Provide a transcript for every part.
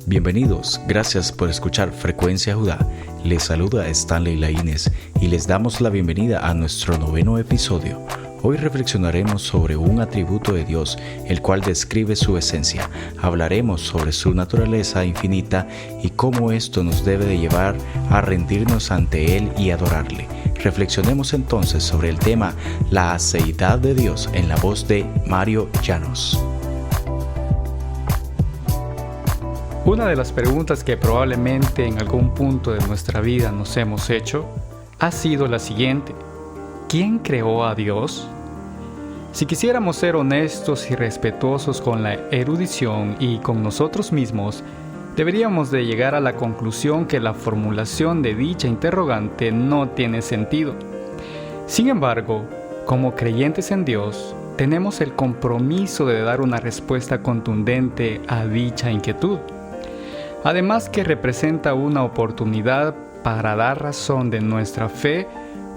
Bienvenidos, gracias por escuchar Frecuencia Judá. Les saluda Stanley Laínez y les damos la bienvenida a nuestro 9º episodio. Hoy reflexionaremos sobre un atributo de Dios, el cual describe su esencia. Hablaremos sobre su naturaleza infinita y cómo esto nos debe de llevar a rendirnos ante Él y adorarle. Reflexionemos entonces sobre el tema La aceidad de Dios en la voz de Mario Llanos. Una de las preguntas que probablemente en algún punto de nuestra vida nos hemos hecho ha sido la siguiente: ¿quién creó a Dios? Si quisiéramos ser honestos y respetuosos con la erudición y con nosotros mismos, deberíamos de llegar a la conclusión que la formulación de dicha interrogante no tiene sentido. Sin embargo, como creyentes en Dios, tenemos el compromiso de dar una respuesta contundente a dicha inquietud. Además que representa una oportunidad para dar razón de nuestra fe,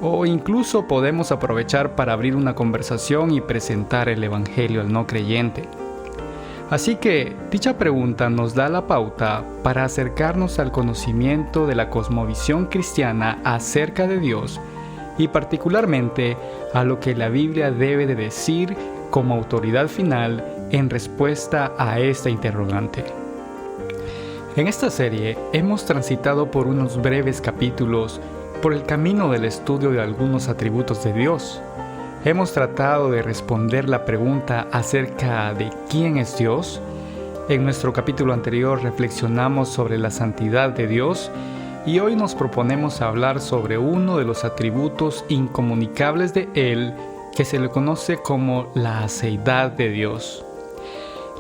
o incluso podemos aprovechar para abrir una conversación y presentar el Evangelio al no creyente. Así que dicha pregunta nos da la pauta para acercarnos al conocimiento de la cosmovisión cristiana acerca de Dios y particularmente a lo que la Biblia debe de decir como autoridad final en respuesta a esta interrogante. En esta serie hemos transitado por unos breves capítulos por el camino del estudio de algunos atributos de Dios. Hemos tratado de responder la pregunta acerca de quién es Dios. En nuestro capítulo anterior reflexionamos sobre la santidad de Dios y hoy nos proponemos hablar sobre uno de los atributos incomunicables de Él que se le conoce como la aceidad de Dios.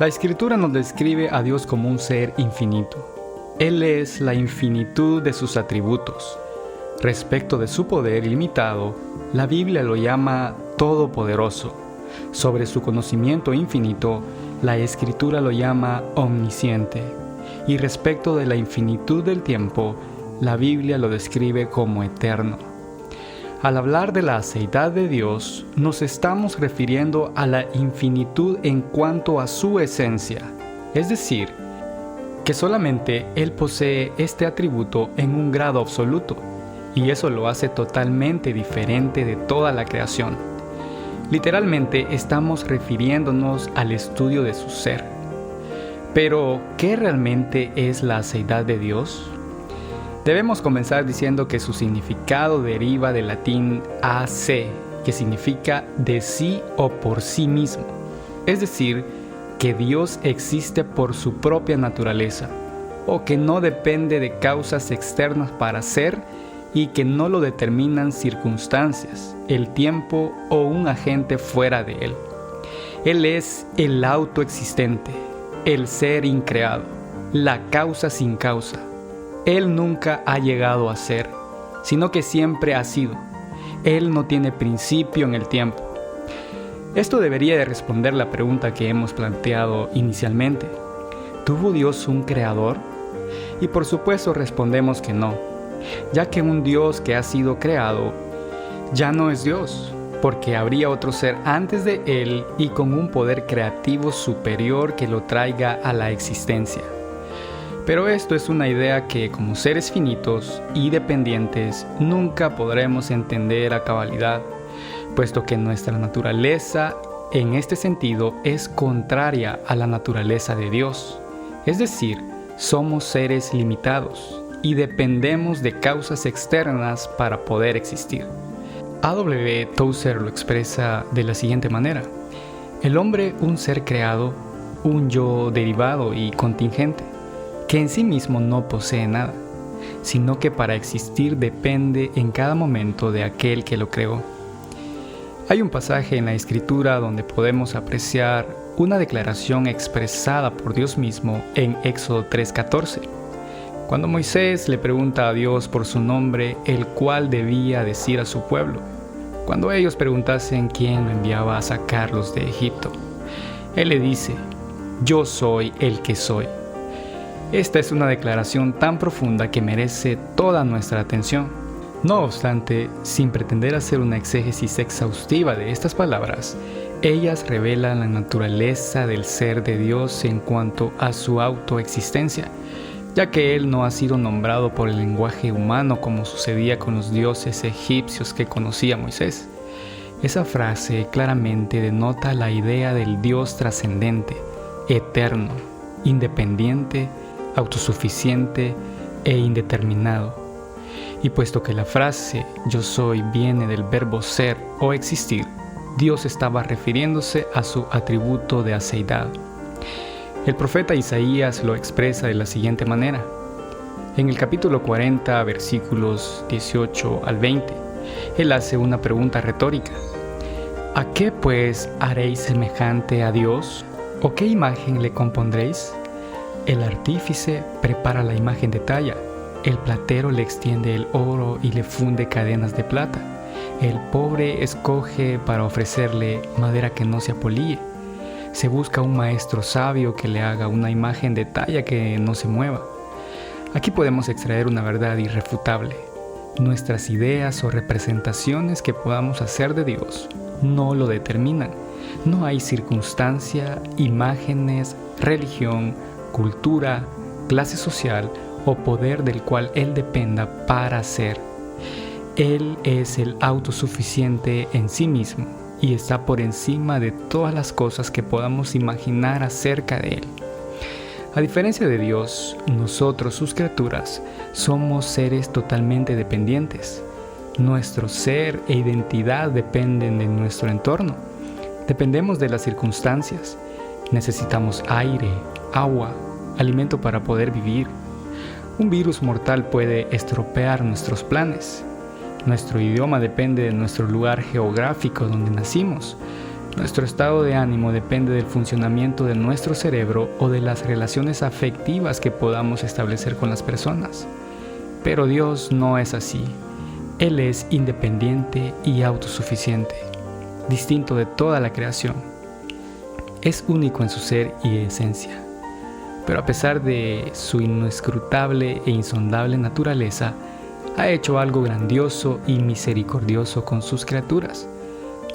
La Escritura nos describe a Dios como un ser infinito. Él es la infinitud de sus atributos. Respecto de su poder ilimitado, la Biblia lo llama todopoderoso. Sobre su conocimiento infinito, la Escritura lo llama omnisciente. Y respecto de la infinitud del tiempo, la Biblia lo describe como eterno. Al hablar de la aceidad de Dios, nos estamos refiriendo a la infinitud en cuanto a su esencia, es decir, que solamente Él posee este atributo en un grado absoluto, y eso lo hace totalmente diferente de toda la creación. Literalmente estamos refiriéndonos al estudio de su ser. Pero, ¿qué realmente es la aceidad de Dios? Debemos comenzar diciendo que su significado deriva del latín AC, que significa de sí o por sí mismo. Es decir, que Dios existe por su propia naturaleza, o que no depende de causas externas para ser y que no lo determinan circunstancias, el tiempo o un agente fuera de Él. Él es el autoexistente, el ser increado, la causa sin causa. Él nunca ha llegado a ser, sino que siempre ha sido. Él no tiene principio en el tiempo. Esto debería de responder la pregunta que hemos planteado inicialmente. ¿Tuvo Dios un creador? Y por supuesto respondemos que no, ya que un Dios que ha sido creado ya no es Dios, porque habría otro ser antes de Él y con un poder creativo superior que lo traiga a la existencia. Pero esto es una idea que, como seres finitos y dependientes, nunca podremos entender a cabalidad, puesto que nuestra naturaleza, en este sentido, es contraria a la naturaleza de Dios. Es decir, somos seres limitados y dependemos de causas externas para poder existir. A.W. Tozer lo expresa de la siguiente manera: el hombre, un ser creado, un yo derivado y contingente, que en sí mismo no posee nada, sino que para existir depende en cada momento de aquel que lo creó. Hay un pasaje en la Escritura donde podemos apreciar una declaración expresada por Dios mismo en Éxodo 3:14, cuando Moisés le pregunta a Dios por su nombre, el cual debía decir a su pueblo, cuando ellos preguntasen quién lo enviaba a sacarlos de Egipto. Él le dice: yo soy el que soy. Esta es una declaración tan profunda que merece toda nuestra atención. No obstante, sin pretender hacer una exégesis exhaustiva de estas palabras, Ellas revelan la naturaleza del ser de Dios en cuanto a su autoexistencia, ya que Él no ha sido nombrado por el lenguaje humano como sucedía con los dioses egipcios que conocía Moisés. Esa frase claramente denota la idea del Dios trascendente, eterno, independiente, autosuficiente e indeterminado. Y puesto que la frase yo soy viene del verbo ser o existir, Dios estaba refiriéndose a su atributo de aceidad. El profeta Isaías lo expresa de la siguiente manera. En el capítulo 40, versículos 18 al 20, él hace una pregunta retórica. ¿A qué pues haréis semejante a Dios? ¿O qué imagen le compondréis? El artífice prepara la imagen de talla, el platero le extiende el oro y le funde cadenas de plata. El pobre escoge para ofrecerle madera que no se apolíe. Se busca un maestro sabio que le haga una imagen de talla que no se mueva. Aquí podemos extraer una verdad irrefutable. Nuestras ideas o representaciones que podamos hacer de Dios no lo determinan. No hay circunstancia, imágenes, religión, cultura, clase social o poder del cual Él dependa para ser. Él es el autosuficiente en sí mismo y está por encima de todas las cosas que podamos imaginar acerca de Él. A diferencia de Dios, nosotros, sus criaturas, somos seres totalmente dependientes. Nuestro ser e identidad dependen de nuestro entorno. Dependemos de las circunstancias. Necesitamos aire, agua, alimento para poder vivir. Un virus mortal puede estropear nuestros planes. Nuestro idioma depende de nuestro lugar geográfico donde nacimos. Nuestro estado de ánimo depende del funcionamiento de nuestro cerebro o de las relaciones afectivas que podamos establecer con las personas. Pero Dios no es así. Él es independiente y autosuficiente, distinto de toda la creación. Es único en su ser y esencia. Pero a pesar de su inescrutable e insondable naturaleza, ha hecho algo grandioso y misericordioso con sus criaturas.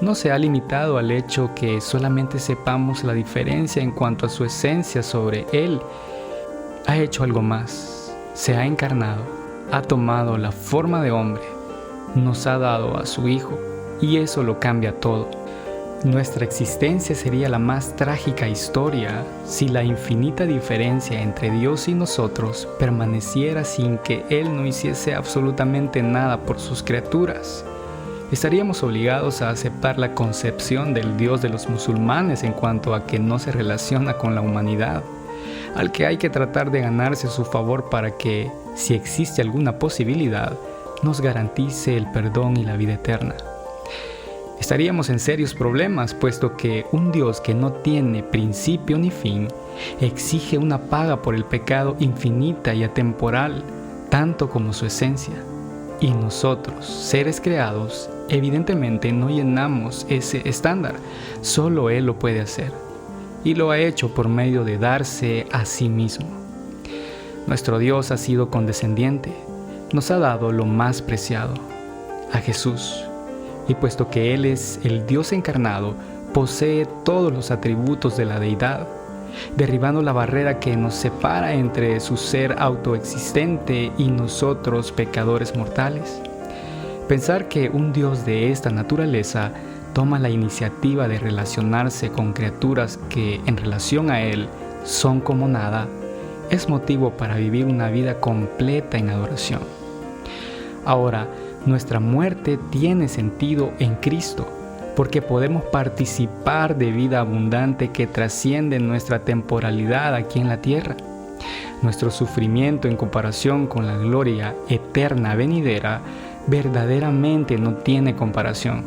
No se ha limitado al hecho que solamente sepamos la diferencia en cuanto a su esencia sobre Él. Ha hecho algo más. Se ha encarnado, ha tomado la forma de hombre, nos ha dado a su Hijo, y eso lo cambia todo. Nuestra existencia sería la más trágica historia si la infinita diferencia entre Dios y nosotros permaneciera sin que Él no hiciese absolutamente nada por sus criaturas. Estaríamos obligados a aceptar la concepción del Dios de los musulmanes en cuanto a que no se relaciona con la humanidad, al que hay que tratar de ganarse su favor para que, si existe alguna posibilidad, nos garantice el perdón y la vida eterna. Estaríamos en serios problemas, puesto que un Dios que no tiene principio ni fin exige una paga por el pecado infinita y atemporal, tanto como su esencia. Y nosotros, seres creados, evidentemente no llenamos ese estándar. Solo Él lo puede hacer. Y lo ha hecho por medio de darse a sí mismo. Nuestro Dios ha sido condescendiente. Nos ha dado lo más preciado, a Jesús. Y puesto que Él es el Dios encarnado, posee todos los atributos de la deidad, derribando la barrera que nos separa entre su ser autoexistente y nosotros, pecadores mortales. Pensar que un Dios de esta naturaleza toma la iniciativa de relacionarse con criaturas que, en relación a Él, son como nada, es motivo para vivir una vida completa en adoración. Ahora, nuestra muerte tiene sentido en Cristo, porque podemos participar de vida abundante que trasciende nuestra temporalidad aquí en la tierra. Nuestro sufrimiento en comparación con la gloria eterna venidera verdaderamente no tiene comparación.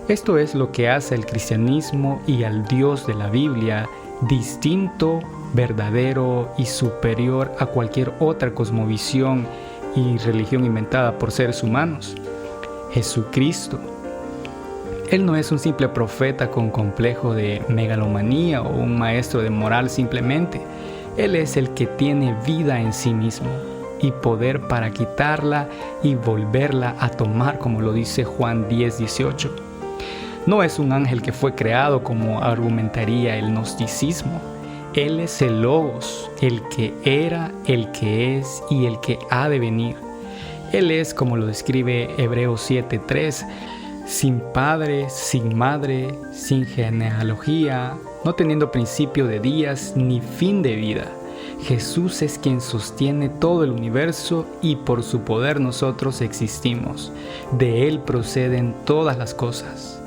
Esto es lo que hace al cristianismo y al Dios de la Biblia distinto, verdadero y superior a cualquier otra cosmovisión y religión inventada por seres humanos. Jesucristo. Él no es un simple profeta con complejo de megalomanía o un maestro de moral simplemente. Él es el que tiene vida en sí mismo y poder para quitarla y volverla a tomar, como lo dice Juan 10:18. No es un ángel que fue creado como argumentaría el gnosticismo. Él es el Logos, el que era, el que es y el que ha de venir. Él es, como lo describe Hebreos 7:3, sin padre, sin madre, sin genealogía, no teniendo principio de días ni fin de vida. Jesús es quien sostiene todo el universo y por su poder nosotros existimos. De Él proceden todas las cosas.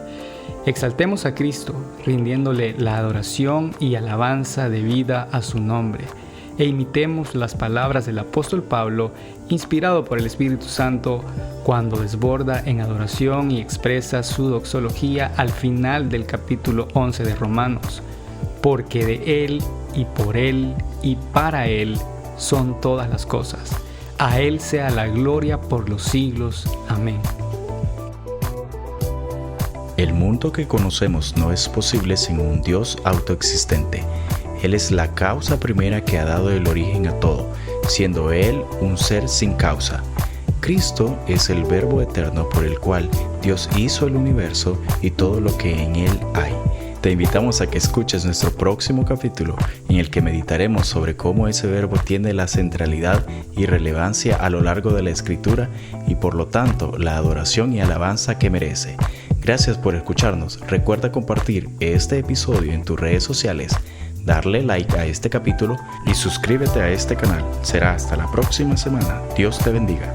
Exaltemos a Cristo, rindiéndole la adoración y alabanza debida a su nombre, e imitemos las palabras del apóstol Pablo, inspirado por el Espíritu Santo, cuando desborda en adoración y expresa su doxología al final del capítulo 11 de Romanos. Porque de Él, y por Él, y para Él son todas las cosas. A Él sea la gloria por los siglos. Amén. El mundo que conocemos no es posible sin un Dios autoexistente. Él es la causa primera que ha dado el origen a todo, siendo Él un ser sin causa. Cristo es el Verbo eterno por el cual Dios hizo el universo y todo lo que en Él hay. Te invitamos a que escuches nuestro próximo capítulo, en el que meditaremos sobre cómo ese verbo tiene la centralidad y relevancia a lo largo de la Escritura y por lo tanto la adoración y alabanza que merece. Gracias por escucharnos. Recuerda compartir este episodio en tus redes sociales, darle like a este capítulo y suscríbete a este canal. Será hasta la próxima semana. Dios te bendiga.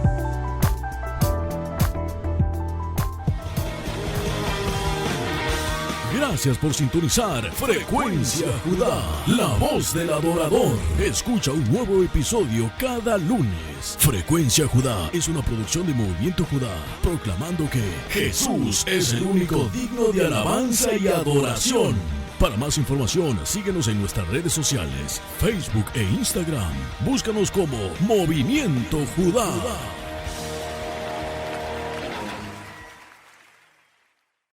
Gracias por sintonizar Frecuencia Judá, la voz del adorador. Escucha un nuevo episodio cada lunes. Frecuencia Judá es una producción de Movimiento Judá, proclamando que Jesús es el único digno de alabanza y adoración. Para más información, síguenos en nuestras redes sociales, Facebook e Instagram. Búscanos como Movimiento Judá.